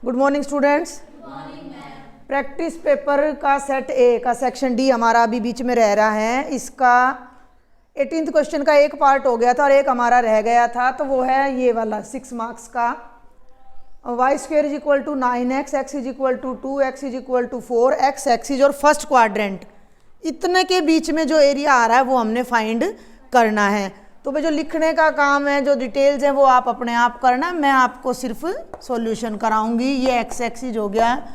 Good morning students. Practice paper का set ए का section D हमारा अभी बीच में रह रहा है। इसका 18th क्वेश्चन का एक पार्ट हो गया था और एक हमारा रह गया था, तो वो है ये वाला 6 मार्क्स का। Y square is equal to 9x, X is equal to 2, X is equal to 4, X axis और फर्स्ट क्वाड्रेंट, इतने के बीच में जो एरिया आ रहा है वो हमने फाइंड करना है। तो भाई जो लिखने का काम है, जो डिटेल्स हैं वो आप अपने आप करना, मैं आपको सिर्फ सॉल्यूशन कराऊंगी। ये एक्स एक्सिज हो गया,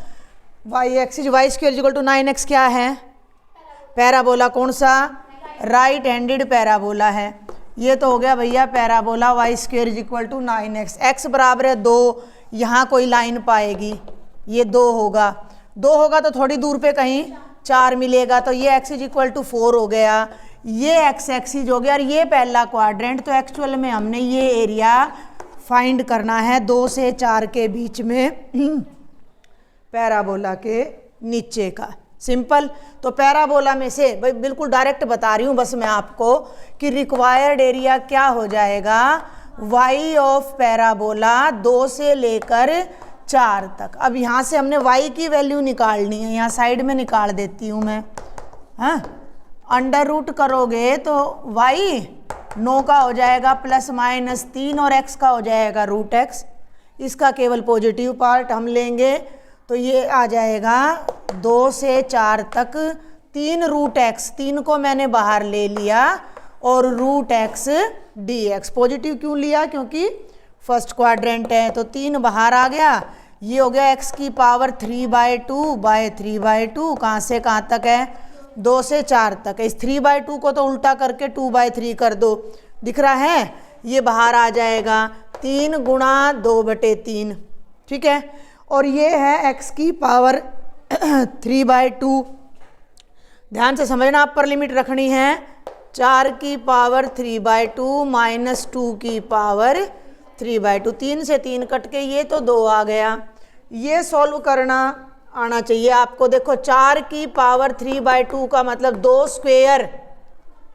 Y axis, Y square equal to 9x क्या है? पैराबोला। कौन सा? राइट हैंडेड पैराबोला है। ये तो हो गया भैया parabola. Y square equal to 9x, X बराबर है 2, यहाँ कोई लाइन पाएगी, ये 2 होगा, 2 होगा तो थोड़ी दूर पे कहीं 4 मिलेगा, तो ये एक्स इज इक्वल टू 4 हो गया। ये एक्स एक्सिज हो गया और ये पहला क्वाड्रेंट। तो एक्चुअल में हमने ये एरिया फाइंड करना है 2 से 4 के बीच में पैराबोला के नीचे का। सिंपल। तो पैराबोला में से भाई बिल्कुल डायरेक्ट बता रही हूँ बस मैं आपको कि रिक्वायर्ड एरिया क्या हो जाएगा, वाई ऑफ पैराबोला 2 से लेकर 4 तक। अब यहाँ से हमने वाई की वैल्यू निकालनी है, यहाँ साइड में निकाल देती हूँ मैं। हाँ, अंडर रूट करोगे तो y 9 का हो जाएगा ±3 और x का हो जाएगा √x। इसका केवल पॉजिटिव पार्ट हम लेंगे तो ये आ जाएगा 2 से 4 तक 3 √x, 3 को मैंने बाहर ले लिया और √x dx। पॉजिटिव क्यों लिया? क्योंकि फर्स्ट क्वाड्रेंट है, तो 3 बाहर आ गया। ये हो गया x की पावर 3/2/3/2। कहाँ से कहाँ तक है? 2 से 4 तक। इस 3/2 को तो उल्टा करके 2/3 कर दो, दिख रहा है? ये बाहर आ जाएगा 3 गुणा 2/3, ठीक है। और ये है x की पावर 3/2। ध्यान से समझना, आप पर लिमिट रखनी है 4 की पावर 3/2 माइनस 2 की पावर 3/2। 3 से 3 कट के ये तो 2 आ गया। ये सॉल्व करना आना चाहिए आपको। देखो 4 की पावर 3/2 का मतलब 2 स्क्वेयर,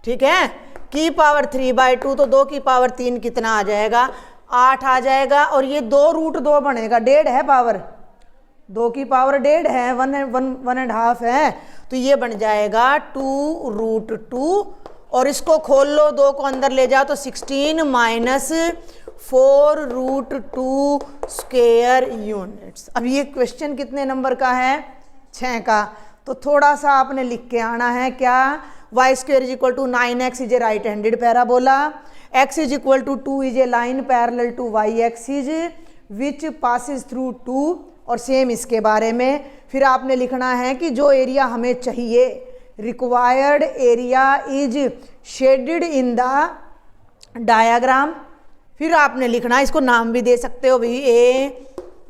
ठीक है, की पावर 3/2, तो 2 की पावर 3 कितना आ जाएगा? 8 आ जाएगा। और ये 2 √2 बनेगा, 1.5 है पावर, 2 की पावर 1.5 है, 1.5 है, तो ये बन जाएगा 2√2। और इसको खोल लो, 2 को अंदर ले जाओ तो 16 माइनस 4√2 स्क्वेयर यूनिट्स। अब ये क्वेश्चन कितने नंबर का है? 6 का। तो थोड़ा सा आपने लिख के आना है क्या? Y square is equal to 9x is a right handed parabola, x is equal to 2 is a line parallel to Y axis which passes through 2। और सेम इसके बारे में फिर आपने लिखना है कि जो एरिया हमें चाहिए, required area is shaded in the diagram. फिर आपने लिखना, इसको नाम भी दे सकते हो भाई,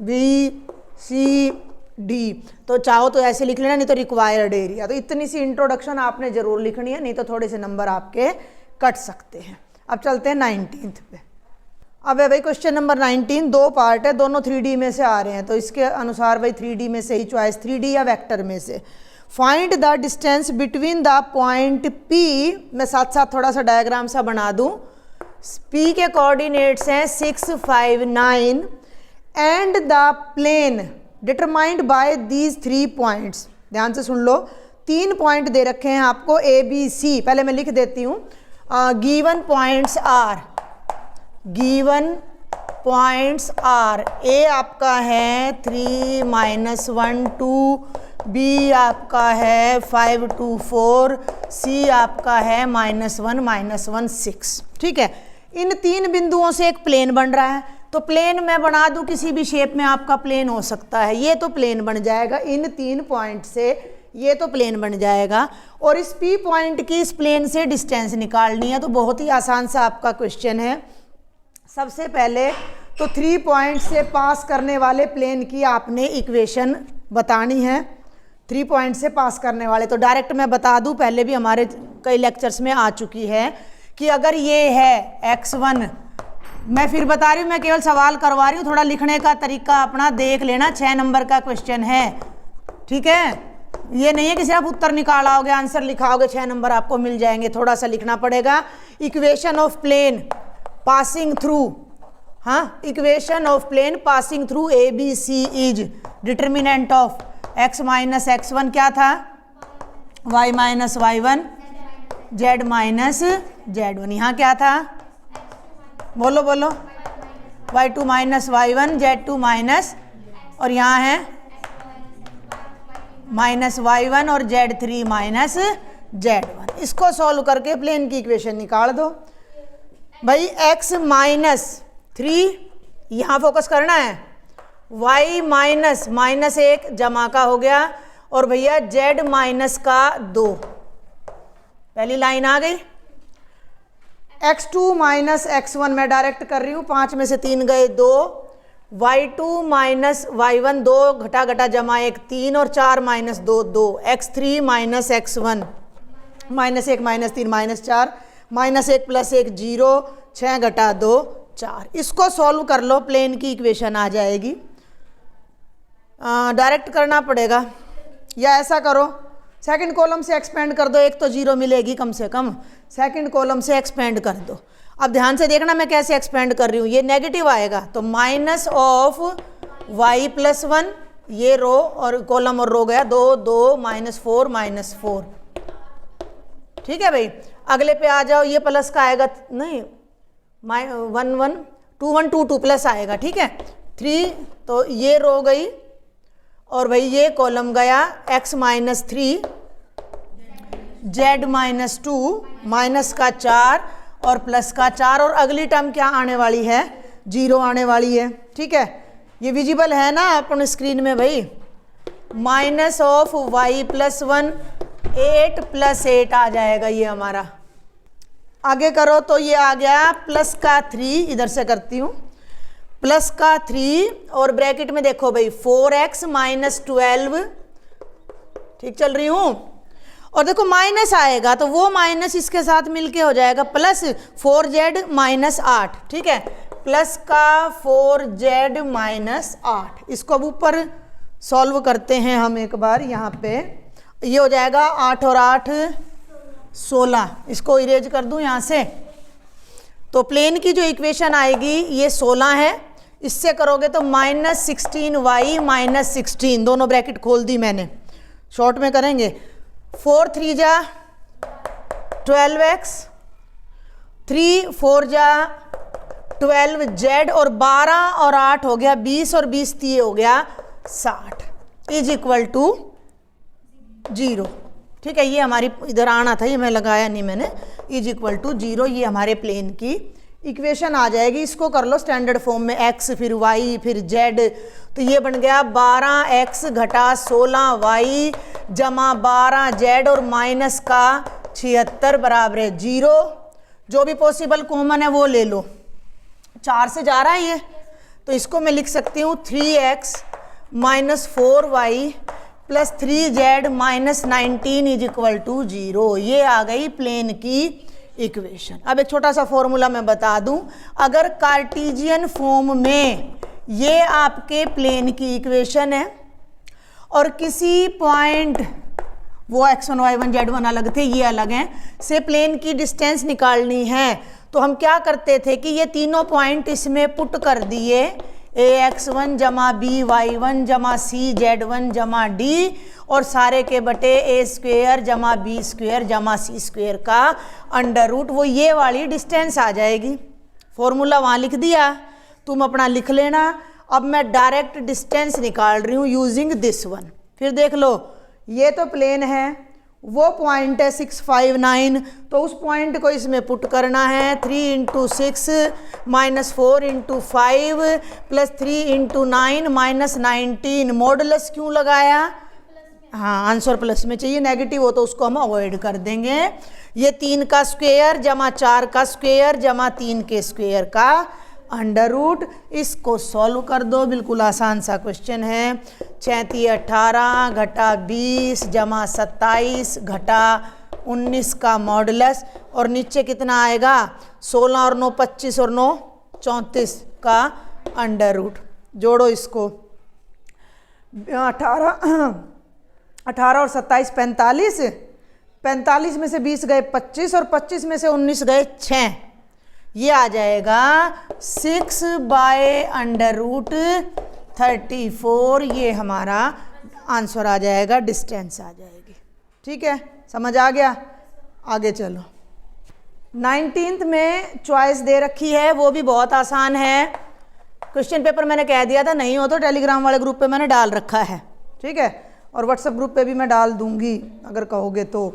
ABCD, तो चाहो तो ऐसे लिख लेना, नहीं तो रिक्वायर्ड एरिया। तो इतनी सी इंट्रोडक्शन आपने जरूर लिखनी है, नहीं तो थोड़े से नंबर आपके कट सकते हैं। अब चलते हैं 19th पे। अब है भाई क्वेश्चन नंबर 19, 2 पार्ट है, दोनों 3D में से आ रहे हैं, तो इसके अनुसार भाई 3D में से ही चॉइस, 3D या वेक्टर में से। Find the distance between the point P, मैं साथ साथ थोड़ा सा डायग्राम सा बना दूं। P के कोऑर्डिनेट्स हैं 6, 5, 9 and the plane determined by these 3 points. ध्यान से सुन लो, 3 पॉइंट दे रखे हैं आपको ABC। पहले मैं लिख देती हूँ। गिवन पॉइंट्स आर A आपका है 3, -1, 2, B आपका है 5, 2, 4, C आपका है -1, -1, 6, ठीक है। इन 3 बिंदुओं से एक प्लेन बन रहा है, तो प्लेन मैं बना दूं, किसी भी शेप में आपका प्लेन हो सकता है, ये तो प्लेन बन जाएगा। इन 3 पॉइंट से ये तो प्लेन बन जाएगा। और इस P पॉइंट की इस प्लेन से डिस्टेंस निकालनी है, तो बहुत ही आसान सा आपका क्वेश्चन है। सबसे पहले तो 3 पॉइंट से पास करने वाले प्लेन की आपने इक्वेशन बतानी है। 3 पॉइंट से पास करने वाले, तो डायरेक्ट मैं बता दूं, पहले भी हमारे कई लेक्चर्स में आ चुकी है कि अगर ये है x1, मैं फिर बता रही हूँ, मैं केवल सवाल करवा रही हूँ, थोड़ा लिखने का तरीका अपना देख लेना। 6 नंबर का क्वेश्चन है, ठीक है। ये नहीं है कि सिर्फ उत्तर निकालोगे, आंसर लिखाओगे 6 नंबर आपको मिल जाएंगे, थोड़ा सा लिखना पड़ेगा। Equation of plane passing through हाँ, equation of plane passing through A B C is determinant of x minus x1 क्या था, y minus y1 z minus z1। यहाँ क्या था, बोलो बोलो, y2 minus y1 z2 minus, और यहाँ है माइनस y1 और z3 माइनस z1। इसको सॉल्व करके प्लेन की इक्वेशन निकाल दो भाई। x माइनस 3 यहाँ फोकस करना है, y माइनस माइनस 1 जमा का हो गया, और भैया z माइनस का 2, पहली लाइन आ गई। x2 माइनस x1 मैं डायरेक्ट कर रही हूँ, 5 में से 3 गए 2, y2 माइनस y1 2 घटा घटा जमा 1 3, और 4 minus 2 2, x3 minus x1 minus 1 minus 3 minus 4, minus 1 plus 1 0, 6 घटा 2 4। इसको सॉल्व कर लो, प्लेन की इक्वेशन आ जाएगी। डायरेक्ट करना पड़ेगा, या ऐसा करो सेकंड कॉलम से एक्सपेंड कर दो, एक तो 0 मिलेगी कम से कम, सेकंड कॉलम से एक्सपेंड कर दो। अब ध्यान से देखना मैं कैसे एक्सपेंड कर रही हूँ, ये नेगेटिव आएगा तो माइनस ऑफ y प्लस 1, ये रो और कॉलम और रो गया 2 2 माइनस 4 माइनस 4। ठीक है भाई, अगले पे आ जाओ, ये प्लस का आएगा नहीं, 1 1 2 1 2 2 प्लस आएगा। ठीक है, 3 तो ये रो गई, और भाई ये कॉलम गया x minus 3 z minus 2 minus का 4 और प्लस का 4, और अगली टर्म क्या आने वाली है, 0 आने वाली है। ठीक है, ये विजिबल है ना अपन स्क्रीन में भाई। Minus of y plus 1 8 plus 8 आ जाएगा ये हमारा। आगे करो तो ये आ गया प्लस का 3, इधर से करती हूँ, प्लस का 3, और ब्रैकेट में देखो भाई 4x माइनस 12, ठीक चल रही हूँ, और देखो माइनस आएगा तो वो माइनस इसके साथ मिलके हो जाएगा प्लस 4z माइनस 8। ठीक है, प्लस का 4z माइनस 8। इसको अब ऊपर सॉल्व करते हैं हम एक बार, यहाँ पे ये हो जाएगा 8 और 8 16। इसको इरेज कर दूं यहाँ से, तो प्लेन की जो इक्वेशन आएगी ये 16 है। इससे करोगे तो माइनस 16y माइनस 16, दोनों ब्रैकेट खोल दी मैंने, शॉर्ट में करेंगे। 4 3 जा 12x, 3 4 जा 12z, और 12 और 8 हो गया 20, और 20 3 हो गया 60, इज इक्वल टू 0। ठीक है, ये हमारी इधर आना था, ये मैं लगाया नहीं मैंने, इज इक्वल टू 0, ये हमारे प्लेन की इक्वेशन आ जाएगी। इसको कर लो स्टैंडर्ड फॉर्म में, x फिर y फिर z, तो ये बन गया 12x घटा 16y जमा 12z, और माइनस का 76 बराबर है 0। जो भी पॉसिबल कॉमन है वो ले लो, 4 से जा रहा है ये, तो इसको मैं लिख सकती हूँ 3x minus 4y plus 3z minus 19 is equal to 0। ये आ गई प्लेन की इक्वेशन। अब एक छोटा सा फॉर्मूला मैं बता दूं, अगर कार्टेशियन फॉर्म में ये आपके प्लेन की इक्वेशन है, और किसी पॉइंट, वो x1 y1 z1 अलग थे, ये अलग हैं, से प्लेन की डिस्टेंस निकालनी है, तो हम क्या करते थे कि ये तीनों पॉइंट इसमें पुट कर दिए, ax1 जमा by1 जमा cz1 जमा d, और सारे के बटे a स्क्वेयर जमा b स्क्वेयर जमा c स्क्वेयर का अंडर रूट, वो ये वाली डिस्टेंस आ जाएगी। फॉर्मूला वहाँ लिख दिया, तुम अपना लिख लेना। अब मैं डायरेक्ट डिस्टेंस निकाल रही हूँ यूजिंग दिस वन। फिर देख लो, ये तो प्लेन है, वो पॉइंट है 659, तो उस पॉइंट को इसमें पुट करना है। 3 into 6 minus 4 into 5 plus 3 into 9 minus 19। Modulus क्यों लगाया? हाँ, आंसर प्लस में चाहिए, नेगेटिव हो तो उसको हम अवॉइड कर देंगे। ये 3 का स्क्वेयर जमा 4 का स्क्वेयर जमा 3 के स्क्वेयर का अंडर रूट। इसको सॉल्व कर दो, बिल्कुल आसान सा क्वेश्चन है। 36 18 घटा 20 जमा 27 घटा 19 का मॉडुलस, और नीचे कितना आएगा? 16 और 9 25 और 9 34 का अंडर रूट। जोड़ो इसको, 18 और 27 45, 45 में से 20 गए 25, और 25 में से 19 गए 6। ये आ जाएगा 6/√34, ये हमारा आंसर आ जाएगा, डिस्टेंस आ जाएगी। ठीक है, समझ आ गया। आगे चलो। 19th में चॉइस दे रखी है, वो भी बहुत आसान है। क्वेश्चन पेपर मैंने कह दिया था, नहीं हो तो टेलीग्राम वाले ग्रुप पे मैंने डाल रखा है। ठीक है, और व्हाट्सएप ग्रुप पे भी मैं डाल दूंगी अगर कहोगे तो।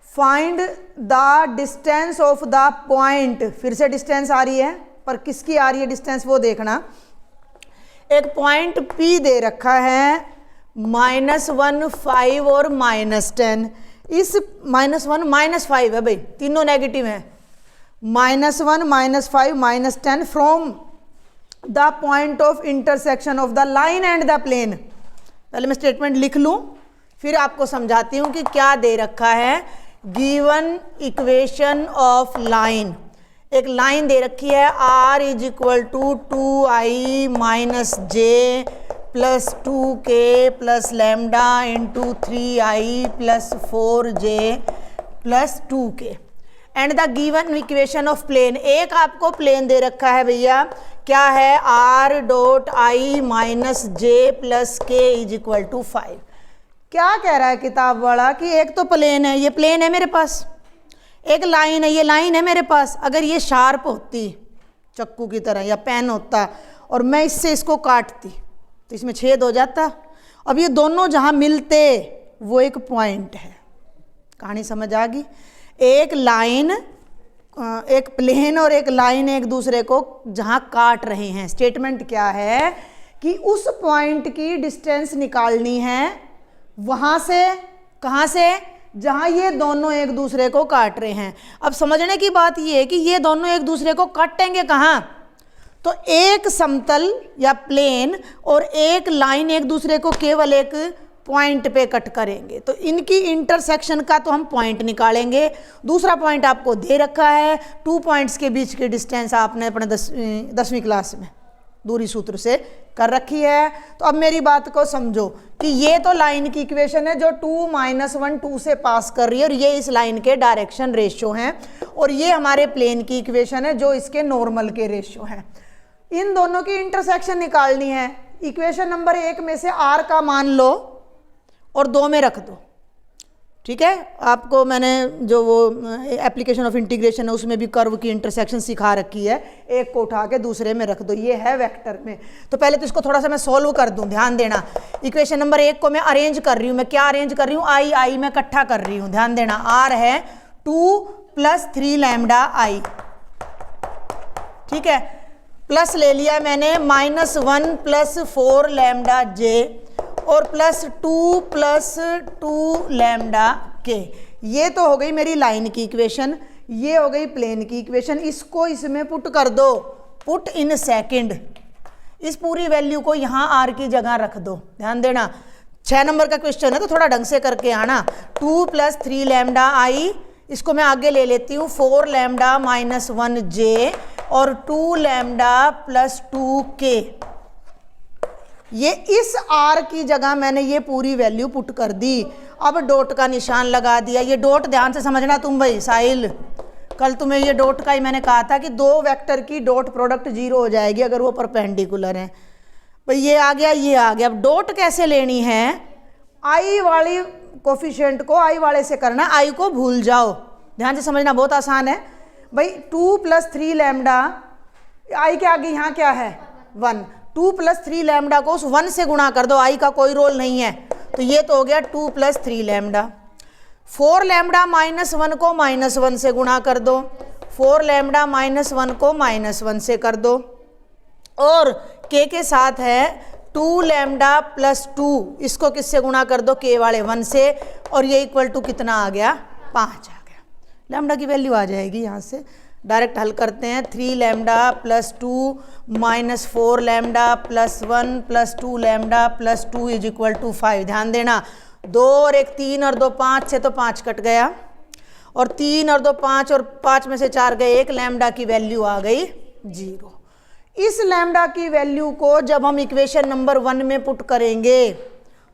Find the distance of the point, फिर से डिस्टेंस आ रही है, पर किसकी आ रही है डिस्टेंस वो देखना। एक पॉइंट P दे रखा है, -1, 5 और -10। इस -1 -5 है भाई, तीनों नेगेटिव है। -1 -5 -10 from the point of intersection of the line and the plane. पहले मैं स्टेटमेंट लिख लूं, फिर आपको समझाती हूं कि क्या दे रखा है। गिवन इक्वेशन ऑफ लाइन, एक लाइन दे रखी है, R = 2i - j + 2k + lambda × 3i + 4j + 2k and the given equation of plane. एक आपको प्लेन दे रखा है भैया, क्या है, R.I - j + k = 5। क्या कह रहा है किताब वाला कि एक तो प्लेन है, ये प्लेन है मेरे पास, एक लाइन है, ये लाइन है मेरे पास। अगर ये शार्प होती चक्कू की तरह या पेन होता और मैं इससे इसको काटती तो इसमें छेद हो जाता। अब ये दोनों जहाँ मिलते वो एक पॉइंट है। कहानी समझ आ गई। एक लाइन, एक प्लेन और एक लाइन एक दूसरे को जहाँ काट रहे हैं। स्टेटमेंट क्या है कि उस पॉइंट की डिस्टेंस निकालनी है, वहाँ से, कहाँ से, जहाँ ये दोनों एक दूसरे को काट रहे हैं। अब समझने की बात ये है कि ये दोनों एक दूसरे को काटेंगे कहाँ, तो एक समतल या प्लेन और एक लाइन एक दूसरे को केवल एक पॉइंट पे कट करेंगे, तो इनकी इंटरसेक्शन का तो हम पॉइंट निकालेंगे। दूसरा पॉइंट आपको दे रखा है, 2 पॉइंट्स के बीच की डिस्टेंस आपने अपने 10वीं क्लास में दूरी सूत्र से कर रखी है। तो अब मेरी बात को समझो कि ये तो लाइन की इक्वेशन है जो 2 - 1 2 से पास कर रही है, और ये इस लाइन के डायरेक्शन रेशियो हैं, और ये हमारे प्लेन की इक्वेशन है जो इसके नॉर्मल के रेशियो हैं। इन दोनों की इंटरसेक्शन निकालनी है। इक्वेशन नंबर 1 में से R का मान लो और 2 में रख दो। ठीक है, आपको मैंने जो वो एप्लीकेशन ऑफ इंटीग्रेशन है उसमें भी कर्व की इंटरसेक्शन सिखा रखी है। एक को उठा के दूसरे में रख दो, ये है वेक्टर में। तो पहले तो इसको थोड़ा सा मैं सॉल्व कर दूं, ध्यान देना। इक्वेशन नंबर 1 को मैं अरेंज कर रही हूँ, मैं क्या अरेंज कर रही हूँ, आई मैं इकट्ठा कर रही हूँ, ध्यान देना। R है 2 + 3 लैम्डा i, ठीक है, प्लस ले लिया मैंने -1 + 4 लैम्डा j और +2 + 2 लैम्डा के। ये तो हो गई मेरी लाइन की इक्वेशन, ये हो गई प्लेन की इक्वेशन। इसको इसमें पुट कर दो, पुट इन सेकंड। इस पूरी वैल्यू को यहाँ R की जगह रख दो, ध्यान देना। 6 नंबर का क्वेश्चन है तो थोड़ा ढंग से करके आना। 2 + 3 लैम्डा i, इसको मैं आगे ले लेती हूँ, 4 लैम्डा -1 j और 2 लैम्डा + 2k। ये इस R की जगह मैंने ये पूरी वैल्यू पुट कर दी। अब डॉट का निशान लगा दिया। ये डॉट ध्यान से समझना तुम भाई साहिल, कल तुम्हें ये डॉट का ही मैंने कहा था कि 2 वेक्टर की डॉट प्रोडक्ट 0 हो जाएगी अगर वो परपेंडिकुलर है। भाई ये आ गया, ये आ गया। अब डॉट कैसे लेनी है, आई वाली कोफिशिएंट को आई वाले से करना, आई को भूल जाओ, ध्यान से समझना, बहुत आसान है भाई। 2 + 3 लैम्डा, आई के आगे यहाँ क्या है 1, 2 + 3 लैम्डा को उस 1 से गुणा कर दो, आई का कोई रोल नहीं है, तो ये तो हो गया 2 + 3 लैम्डा। 4 लैम्डा -1 को -1 से गुणा कर दो, 4 लैम्डा -1 को -1 से कर दो, और k के साथ है 2 लैम्डा + 2, इसको किससे गुणा कर दो, k वाले 1 से, और ये इक्वल टू कितना आ गया, 5 आ गया। लैम्डा की वैल्यू आ जाएगी, यहाँ से डायरेक्ट हल करते हैं। 3 लैम्डा + 2 - 4 लैम्डा + 1 + 2 लैम्डा + 2 = 5। ध्यान देना, 2 और 1 3 और 2 5 से तो 5 कट गया, और 3 और 2 5 और 5 में से 4 गए, 1 लैम्डा की वैल्यू आ गई 0। इस लैम्डा की वैल्यू को जब हम इक्वेशन नंबर 1 में पुट करेंगे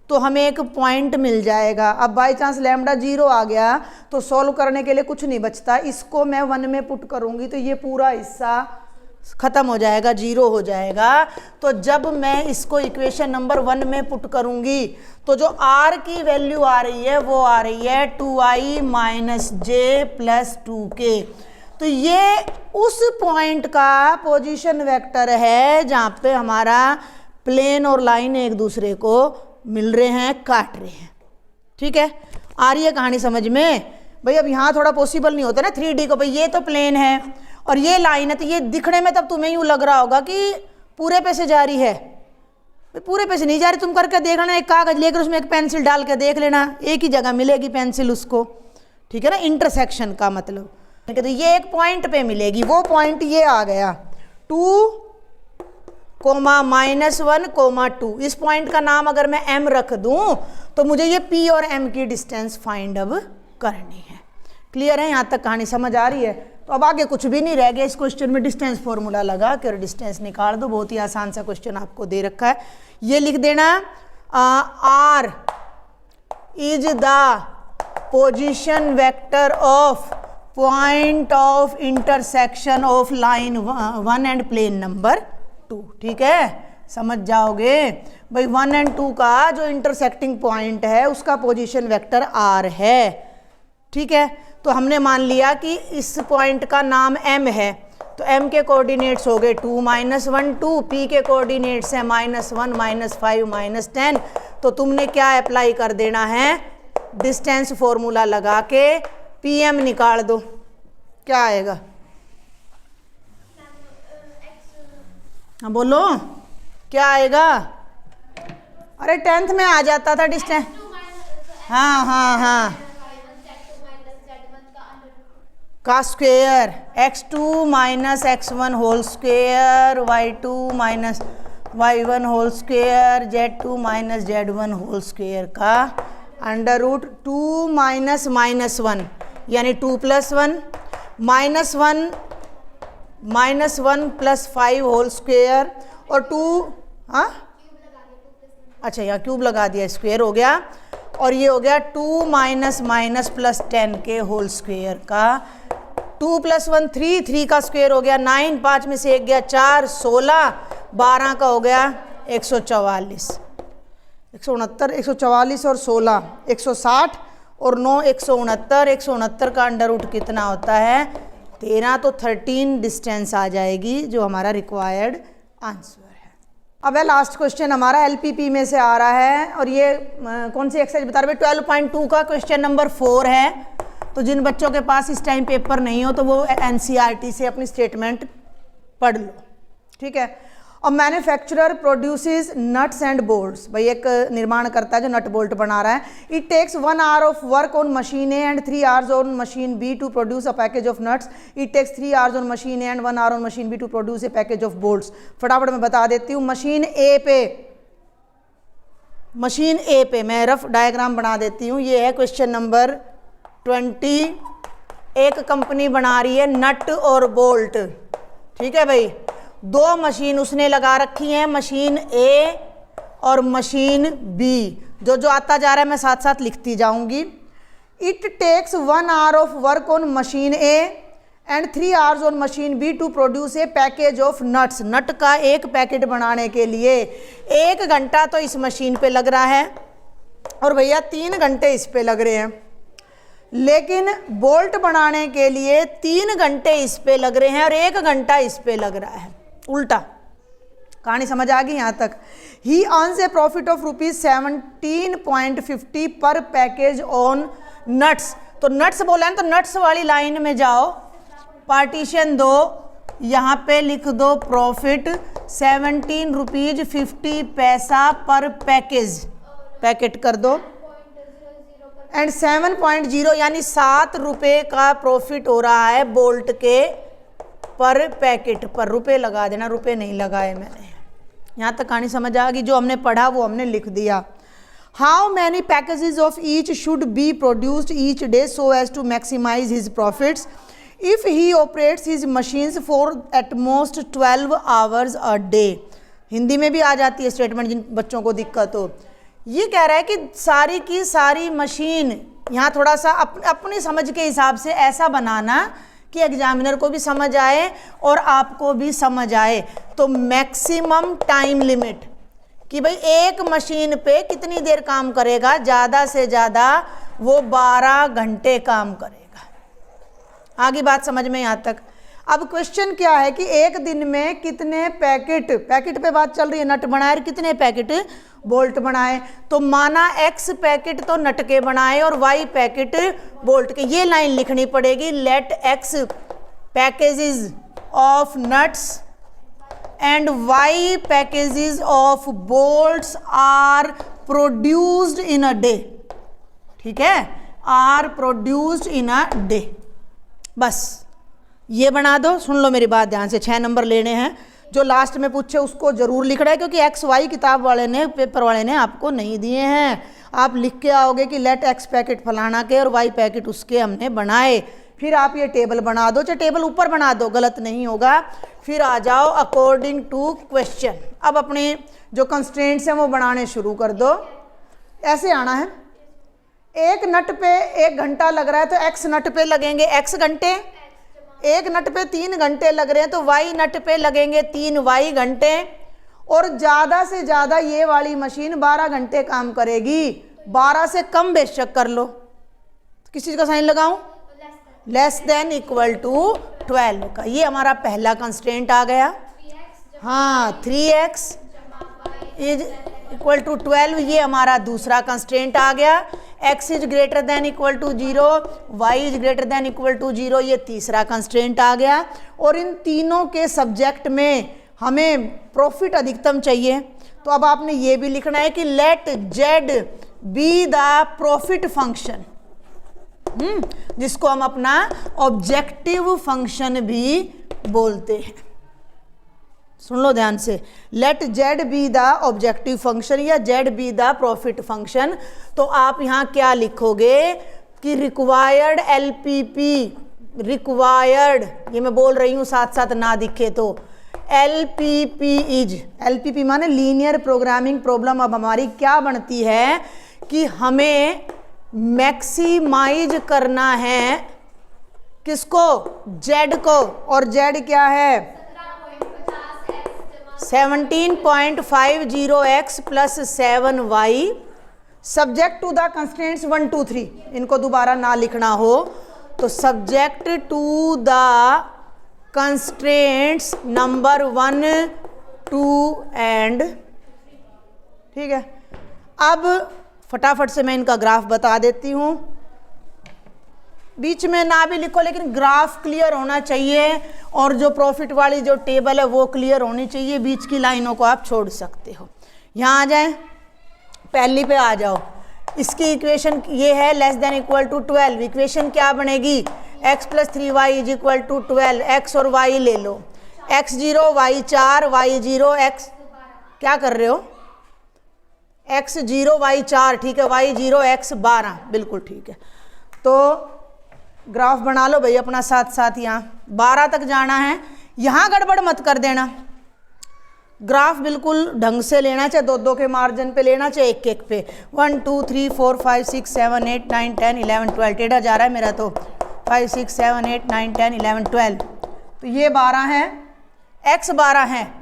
तो हमें एक पॉइंट मिल जाएगा। अब बाई चांस लैम्डा 0 आ गया तो सॉल्व करने के लिए कुछ नहीं बचता, इसको मैं 1 में पुट करूँगी तो ये पूरा हिस्सा ख़त्म हो जाएगा, 0 हो जाएगा। तो जब मैं इसको इक्वेशन नंबर 1 में पुट करूँगी तो जो r की वैल्यू आ रही है वो आ रही है 2i माइनस जे प्लस 2k। तो ये उस पॉइंट का पोजीशन वेक्टर है जहाँ पे हमारा प्लेन और लाइन एक दूसरे को मिल रहे हैं, काट रहे हैं। ठीक है, आ रही है कहानी समझ में भाई? अब यहाँ थोड़ा पॉसिबल नहीं होता ना 3D को, भाई ये तो प्लेन है और ये लाइन है, तो ये दिखने में तब तुम्हें यूँ लग रहा होगा कि पूरे पे से जा रही है, पूरे पे से नहीं जा रही। तुम करके देख लेना, एक कागज लेकर उसमें एक पेंसिल डाल के देख लेना, एक ही जगह मिलेगी पेंसिल उसको। ठीक है ना, इंटरसेक्शन का मतलब। तो ये एक पॉइंट पे मिलेगी, वो पॉइंट ये आ गया 2, -1, 2। इस पॉइंट का नाम अगर मैं m रख दूं तो मुझे ये p और m की डिस्टेंस फाइंड अब करनी है। क्लियर है? यहाँ तक कहानी समझ आ रही है? तो अब आगे कुछ भी नहीं रह गया। इस क्वेश्चन में डिस्टेंस फॉर्मूला लगा कर डिस्टेंस निकाल दो। बहुत ही आसान सा क्वेश्चन आपको दे रखा है, ये लिख देना r is the position vector of point of intersection of line 1 and plane number 2। ठीक है, समझ जाओगे भाई। 1 और 2 का जो इंटरसेक्टिंग पॉइंट है उसका पोजीशन वेक्टर r है। ठीक है, तो हमने मान लिया कि इस पॉइंट का नाम m है, तो m के कोऑर्डिनेट्स हो गए 2, -1, 2। p के कोऑर्डिनेट्स है -1, -5, -10। तो तुमने क्या अप्लाई कर देना है, डिस्टेंस फॉर्मूला लगा के pm निकाल दो। क्या आएगा? हाँ बोलो, क्या आएगा? अरे 10th में आ जाता था डिस्टेंस। हाँ हाँ हाँ, का square x2 minus x1 whole square, y2 minus y1 whole square, z2 minus z1 whole square का अंडर रूट 2 माइनस -1 यानी 2 + 1, -1 + 5 होल स्क्वेयर और 2, हाँ अच्छा यहाँ क्यूब लगा दिया, स्क्वेयर हो गया। और ये हो गया 2 माइनस + 10 के होल स्क्वेयर का 2 + 1 3, 3 का स्क्वेयर हो गया 9, 5 में से 1 गया 4, 16, 12 का हो गया 144, 169, 144 और 16 160 और 9 169, 169 का अंडर रूट कितना होता है 13। तो 13 डिस्टेंस आ जाएगी जो हमारा रिक्वायर्ड आंसर है। अब है लास्ट क्वेश्चन हमारा एलपीपी में से आ रहा है और ये कौन सी एक्सरसाइज बता रहे हैं? 12.2 का क्वेश्चन नंबर 4 है। तो जिन बच्चों के पास इस टाइम पेपर नहीं हो तो वो एनसीईआरटी से अपनी स्टेटमेंट पढ़ लो। ठीक है, और manufacturer produces nuts and bolts, भाई एक निर्माण करता है जो नट बोल्ट बना रहा है। It takes 1 hour of work on machine A and 3 hours on machine B to produce a package of nuts. It takes 3 hours on machine A and 1 hour on machine B to produce a package of bolts. फटाफट मैं बता देती हूँ। Machine ए पे मैं rough diagram बना देती हूँ। ये है क्वेश्चन नंबर 20। एक कंपनी बना रही है नट और बोल्ट। ठीक है भाई, 2 मशीन उसने लगा रखी हैं, मशीन ए और मशीन बी। जो जो आता जा रहा है मैं साथ साथ लिखती जाऊंगी। It takes 1 hour of work on machine A and 3 hours on machine B to produce a package of nuts. Nut का एक पैकेट बनाने के लिए 1 घंटा तो इस मशीन पे लग रहा है और भैया 3 घंटे इस पे लग रहे हैं। लेकिन बोल्ट बनाने के लिए 3 घंटे इस पे लग रहे हैं और 1 घंटा इस पे लग रहा है। उल्टा कहानी समझ आ गई यहाँ तक? ही अर्न्स ए प्रॉफिट ऑफ ₹17.50 पर पैकेज ऑन नट्स। तो नट्स बोला है तो नट्स वाली लाइन में जाओ, पार्टीशन दो, यहाँ पे लिख दो प्रॉफिट ₹17.50 पर पैकेज, पैकेट कर दो एंड 7.0 यानी 7 रुपये का प्रॉफिट हो रहा है बोल्ट के पर पैकेट पर। रुपए लगा देना, रुपए नहीं लगाए मैंने। यहाँ तक कहानी समझ आ गई? जो हमने पढ़ा वो हमने लिख दिया। How many packages of each should be produced each day so as to maximise his profits if he operates his machines for at most 12 hours a day. Hindi में भी आ जाती है स्टेटमेंट जिन बच्चों को दिक्कत हो। ये कह रहा है कि सारी की सारी मशीन, यहाँ थोड़ा सा अपनी समझ के हिसाब से ऐसा बनाना कि एग्जामिनर को भी समझ आए और आपको भी समझ आए। तो मैक्सिमम टाइम लिमिट कि भाई एक मशीन पे कितनी देर काम करेगा, ज़्यादा से ज़्यादा वो 12 घंटे काम करेगा। आगे बात समझ में यहाँ तक। अब क्वेश्चन क्या है कि एक दिन में कितने पैकेट पे बात चल रही है, नट बनाए कितने पैकेट बोल्ट बनाए। तो माना x पैकेट तो नट के बनाए और y पैकेट बोल्ट के। ये लाइन लिखनी पड़ेगी, let x packages of nuts and y packages of bolts are produced in a day. ठीक है, are produced in a day. बस ये बना दो। सुन लो मेरी बात ध्यान से, 6 नंबर लेने हैं। जो लास्ट में पूछे उसको जरूर लिखना है, क्योंकि एक्स वाई किताब वाले ने, पेपर वाले ने आपको नहीं दिए हैं। आप लिख के आओगे कि लेट एक्स पैकेट फलाना के और वाई पैकेट उसके हमने बनाए। फिर आप ये टेबल बना दो, चाहे टेबल ऊपर बना दो, गलत नहीं होगा। फिर आ जाओ अकॉर्डिंग टू क्वेश्चन। अब अपने जो कंस्ट्रेंट्स हैं वो बनाने शुरू कर दो। ऐसे आना है, एक नट पे 1 घंटा लग रहा है तो एक्स नट पे लगेंगे x घंटे, एक नट पे 3 घंटे लग रहे हैं तो y नट पे लगेंगे 3 y घंटे। और ज़्यादा से ज़्यादा ये वाली मशीन 12 घंटे काम करेगी। 12 से कम बेशक कर लो, किस चीज़ का साइन लगाऊं, लेस देन इक्वल टू 12 का। ये हमारा पहला कंस्ट्रेंट आ गया। हाँ, 3x इज इक्वल टू 12, ये हमारा दूसरा कंस्ट्रेंट आ गया। x is greater than equal to 0, y is greater than equal to 0, ये तीसरा कंस्ट्रेंट आ गया। और इन तीनों के सब्जेक्ट में हमें प्रॉफिट अधिकतम चाहिए। तो अब आपने ये भी लिखना है कि let z be the profit function, जिसको हम अपना ऑब्जेक्टिव फंक्शन भी बोलते हैं। सुन लो ध्यान से, let z be the objective function या z be the profit function. तो आप यहाँ क्या लिखोगे कि रिक्वायर्ड LPP, रिक्वायर्ड, ये मैं बोल रही हूँ साथ साथ ना दिखे तो, LPP इज, LPP माने लीनियर प्रोग्रामिंग प्रॉब्लम। अब हमारी क्या बनती है कि हमें मैक्सिमाइज करना है किसको, z को। और z क्या है, 17.50x plus 7y, subject to the constraints 1 2 3। इनको दोबारा ना लिखना हो तो subject to the constraints number 1 2 and. ठीक है, अब फटाफट से मैं इनका ग्राफ बता देती हूँ। बीच में ना भी लिखो, लेकिन ग्राफ क्लियर होना चाहिए और जो प्रॉफिट वाली जो टेबल है वो क्लियर होनी चाहिए। बीच की लाइनों को आप छोड़ सकते हो। यहाँ आ जाएं, पहली पे आ जाओ। इसकी इक्वेशन ये है less than equal to 12। Equation क्या बनेगी, x plus 3y is equal to 12। x और y ले लो, x0 y4 y0 x, क्या कर रहे हो, x0 y4, ठीक है, y0 x12, बिल्कुल ठीक है। तो ग्राफ बना लो भाई अपना साथ साथ। यहाँ 12 तक जाना है, यहाँ गड़बड़ मत कर देना। ग्राफ बिल्कुल ढंग से लेना, चाहे 2 के मार्जिन पे लेना, चाहे 1 पे। 1 2 3 4 5 6 7 8 9 10 11 12, टेढ़ा जा रहा है मेरा तो। 5 6 7 8 9 10 11 12। तो ये 12 है, x 12 है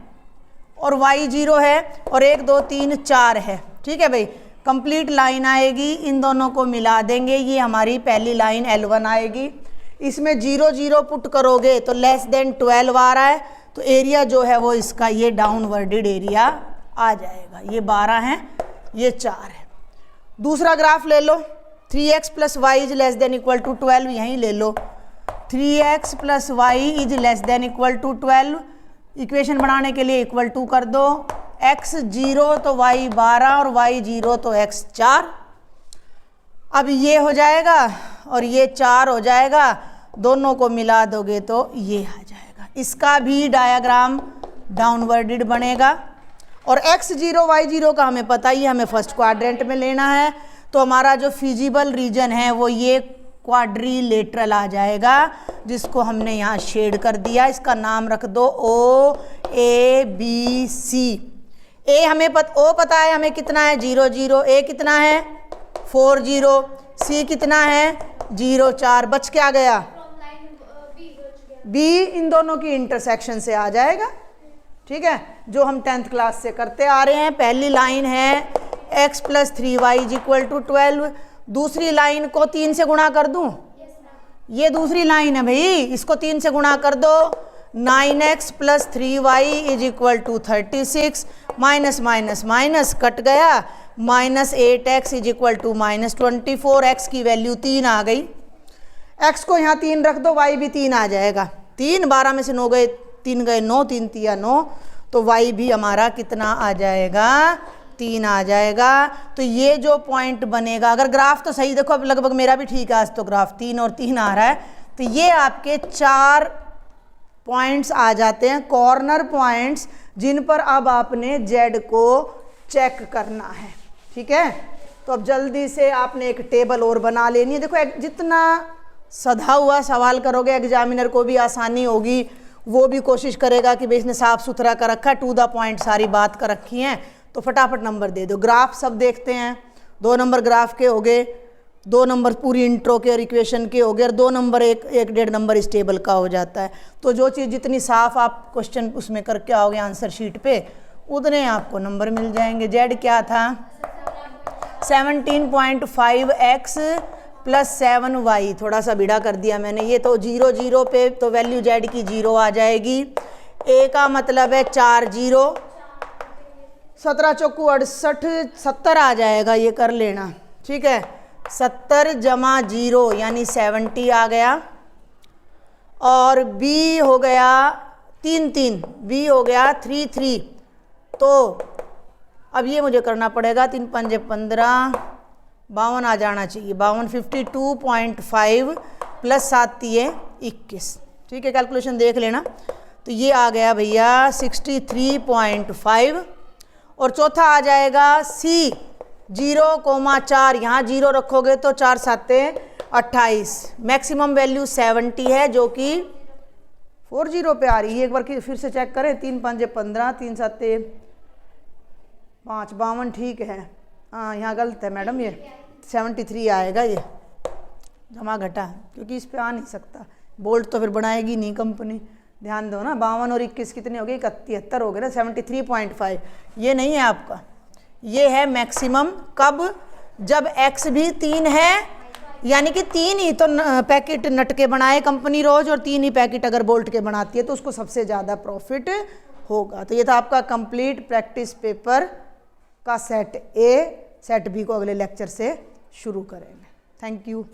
और y 0 है और 1 2 3 4 है। ठीक है भाई, कंप्लीट लाइन आएगी, इन दोनों को मिला देंगे, ये हमारी पहली लाइन L1 आएगी। इसमें 0 0 पुट करोगे तो लेस देन 12 आ रहा है, तो एरिया जो है वो इसका ये डाउनवर्डेड एरिया आ जाएगा। ये 12 है, ये 4 है। दूसरा ग्राफ ले लो, 3x plus Y is less than equal to 12, यहीं ले लो। 3x plus Y is less than equal to 12। Equation बनाने के लिए इक्वल टू कर दो, x 0 तो y 12 और y 0 तो x 4। अब ये हो जाएगा और ये 4 हो जाएगा, दोनों को मिला दोगे तो ये आ जाएगा। इसका भी डायग्राम डाउनवर्डेड बनेगा। और x0 y0 का हमें पता ही है, हमें फर्स्ट क्वाड्रेंट में लेना है। तो हमारा जो फिजिबल रीजन है वो ये क्वाड्रिलेटरल आ जाएगा, जिसको हमने यहाँ शेड कर दिया। इसका नाम रख दो OABC। ए हमें ओ पता है हमें कितना है 0 0, ए कितना है 4 0, सी कितना है 0 4, बच क्या गया बी इन दोनों की इंटरसेक्शन से आ जाएगा। ठीक है, जो हम 10th क्लास से करते आ रहे हैं। पहली लाइन है x + 3y = 12, दूसरी लाइन को 3 से गुणा कर दूं, ये दूसरी लाइन है भाई, इसको 3 से गुणा कर दो, 9x + 3y = 36, minus minus minus cut गया, -8x = -24, x की वैल्यू 3 आ गई। x को यहाँ 3 रख दो, y भी 3 आ जाएगा। 3 12 में से 9 गए, 3 गए 9, 3 तिया 9, तो y भी हमारा कितना आ जाएगा 3 आ जाएगा। तो ये जो पॉइंट बनेगा, अगर ग्राफ तो सही देखो, अब लगभग मेरा भी ठीक है आज तो ग्राफ 3 और 3 आ रहा है, तो ये आपके 4 पॉइंट्स आ जाते हैं, कॉर्नर पॉइंट्स, जिन पर अब आपने z को चेक करना है। ठीक है, तो अब जल्दी से आपने एक टेबल और बना लेनी है। देखो जितना सधा हुआ सवाल करोगे एग्जामिनर को भी आसानी होगी, वो भी कोशिश करेगा कि भाई इसने साफ सुथरा कर रखा है, टू द पॉइंट सारी बात कर रखी है, तो फटाफट नंबर दे दो। ग्राफ सब देखते हैं, 2 नंबर ग्राफ के हो गए, 2 नंबर पूरी इंट्रो के और इक्वेशन के हो गए, और 2 नंबर एक 1.5 नंबर इस टेबल का हो जाता है। तो जो चीज़ जितनी साफ आप क्वेश्चन उसमें करके आओगे आंसर शीट पे, उतने आपको नंबर मिल जाएंगे। जेड क्या था 17.5x + 7y, थोड़ा सा बिड़ा कर दिया मैंने, ये तो 0 0 पे तो वैल्यू जेड की 0 आ जाएगी। ए का मतलब है 4 0, 17 चौकू 68, 70 आ जाएगा, ये कर लेना। ठीक है, 70 + 0 यानी 70 आ गया, और बी हो गया 3 3, बी हो गया 3 3। तो अब ये मुझे करना पड़ेगा, 3 5 15, 52 आ जाना चाहिए, 52 52.5 + 7 21। ठीक है, कैलकुलेशन देख लेना। तो ये आ गया भैया 63.5, और चौथा आ जाएगा सी 0,4, यहाँ 0 रखोगे तो 4 7 28, मैक्सिमम वैल्यू 70 है, जो कि 40 पे आ रही है। एक बार फिर से चेक करें, 3 5 15, 3 7 5 52, ठीक है। हाँ, यहाँ गलत है मैडम, ये 73 आएगा, ये जमा घटा, क्योंकि इस पे आ नहीं सकता, बोल्ट तो फिर बनाएगी नहीं कंपनी। ध्यान दो ना, 52 और 21 कितने हो गए, 71 हो गए ना, 73.5 ये नहीं है आपका, ये है मैक्सिमम। कब? जब x भी 3 है, यानी कि 3 ही तो पैकेट नट के बनाए कंपनी रोज, और 3 ही पैकेट अगर बोल्ट के बनाती है तो उसको सबसे ज़्यादा प्रॉफिट होगा। तो ये था आपका कंप्लीट प्रैक्टिस पेपर का सेट ए। सेट बी को अगले लेक्चर से शुरू करेंगे। Thank you.